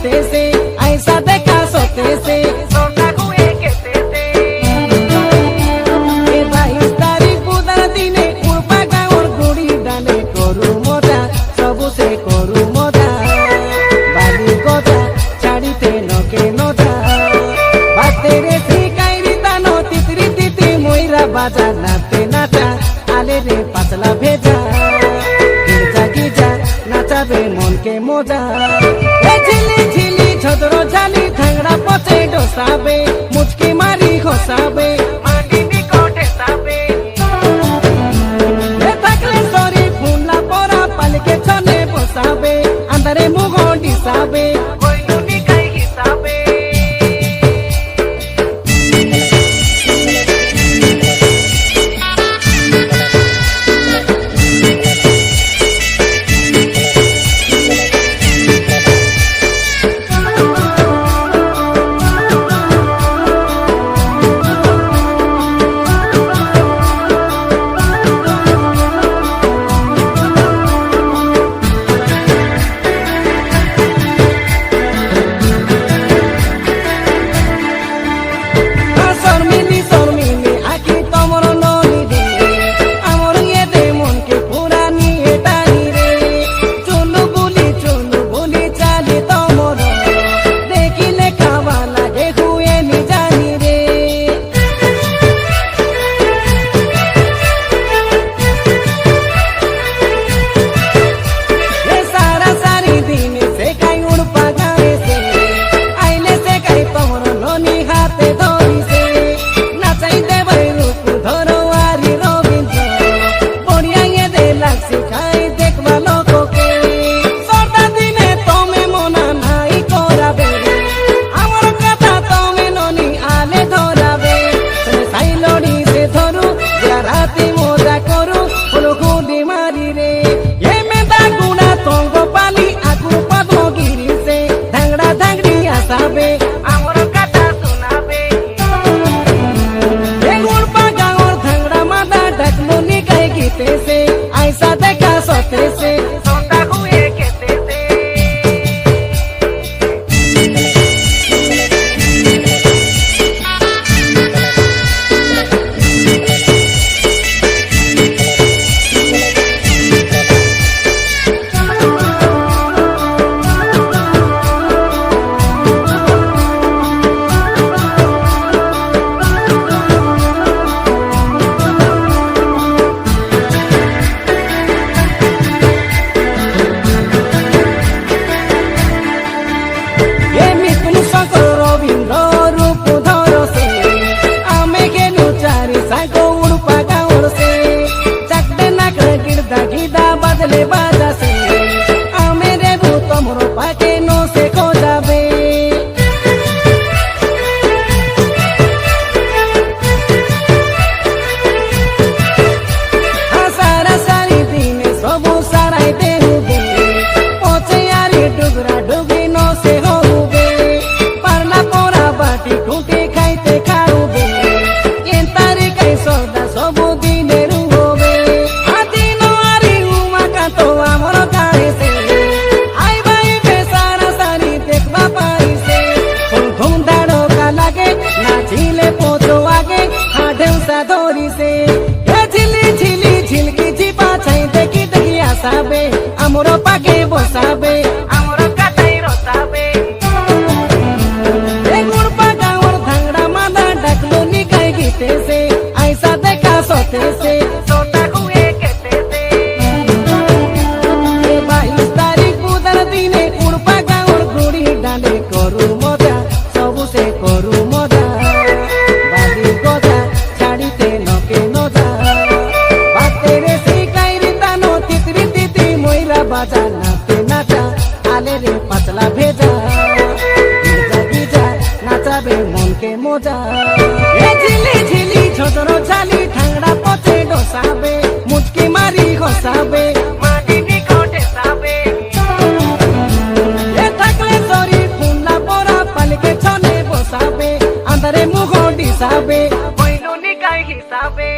গীতেছে আইসা দেখা সতেছে সোনা কুয়ে কেতেছে এ 22 তারিখ বুধার দিনে উড়পা গাঁওর গুড়ি ডালে করু মজা সবুসে করু মজা বালি গজা ছাড়িতে নকে নজা বাতেরে শিকাইরি দানো তিতরি তিতি ময়রা বাজা নাতে নাচা আলে রে পাতলা ভেজা গির্জা গির্জা নাচাবে মনকে মজা ঝিলি ঝিলি ঝদর ঝালি ঠাংড়া পচে ডোসাবে মুচকি মারি ঘোষাবে মাটি নিকটে সাবে থাকলে সরি ফুলা পরা পালকে ছনে বসাবে আন্দারে মুখ ডিসাবে আইসা দেখা সতেছে সোনা কুয়ে কেতেছে बदले बाजा से आमेरे रू तमरो पाके नो से खो जाबे सारा सारी दिन सबो साराई दे हुबे पचे यारी डुगरा डुगी नो से होबे परला पोरा बाटी खूंटे खाइते खाउबे एन तारी कई सौदा सबो दिने धोरी से झिली झिली झिलकी झिपा छाई देखी देखी आसाबे आमरो पाके बसाबे आमरो काटाई रोसाबे ए गुड़पा गाँवर धांगड़ा मादा डाकलो निकाय गीते से ऐसा देखा सोते से सोता कुए केते से 22 तारीख बुधर दिने गुड़पा गाँवर गुड़ी डाले करू मजा सबु से करू मजा बाली गजा बाजा नाते नाचा आले रे पातला भेजा गीजा गीजा नाचाबे मन के मजा ए झिली झिली झदरो झाली ठांगड़ा पचे डोसाबे मुचकी मारी घोसाबे माटी निकटे साबे ए थाकले सरी फुला परा पालके छने बसाबे आंदरे मुख डिसाबे बइनो निकाय हिसाबे।